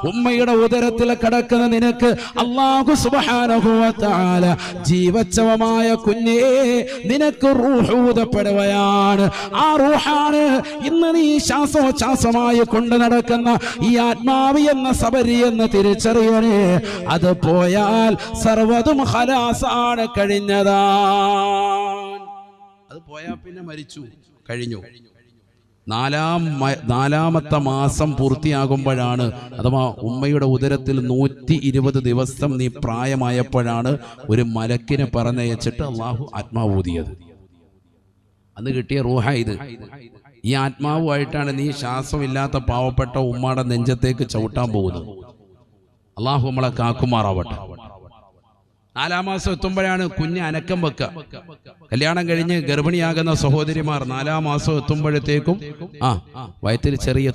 ഉമ്മയുടെ ഉദരത്തിൽ കിടക്കുന്ന നിനക്ക് അല്ലാഹു സുബ്ഹാനഹു വ തആല ജീവച്ഛവമായ കുഞ്ഞേ നിനക്ക് റൂഹ് ഊതപ്പെടുകയാണ്. ആ റൂഹാണ് ഇന്ന് നീ ശ്വാസോച്ഛ്വാസമായി കൊണ്ട് നടക്കുന്ന ഈ ആത്മാവ് എന്ന സബരി എന്ന് തിരിച്ചറിയണേ. അത് പോയാൽ സർവ്വതും ഖലാസാണ്, കഴിഞ്ഞതാണ്. അത് പോയാൽ പിന്നെ മരിച്ചു, കഴിഞ്ഞു. നാലാമത്തെ മാസം പൂർത്തിയാകുമ്പോഴാണ്, അഥവാ ഉമ്മയുടെ ഉദരത്തിൽ 120 ദിവസം നീ പ്രായമായപ്പോഴാണ് ഒരു മലക്കിനെ പറഞ്ഞയച്ചിട്ട് അള്ളാഹു ആത്മാവ് ഊതിയത്. അന്ന് കിട്ടിയ റൂഹ ഇത്. ഈ ആത്മാവുമായിട്ടാണ് നീ ശ്വാസമില്ലാത്ത പാവപ്പെട്ട ഉമ്മയുടെ നെഞ്ചത്തേക്ക് ചവിട്ടാൻ പോകുന്നത്. അള്ളാഹു നമ്മളെ കാക്കുമാറാവട്ടെ. 4 മാസം എത്തുമ്പോഴാണ് കുഞ്ഞ് അനക്കം വെക്കുക. കല്യാണം കഴിഞ്ഞ് ഗർഭിണിയാകുന്ന സഹോദരിമാർ 4 മാസം എത്തുമ്പോഴത്തേക്കും വയറ്റിൽ ചെറിയ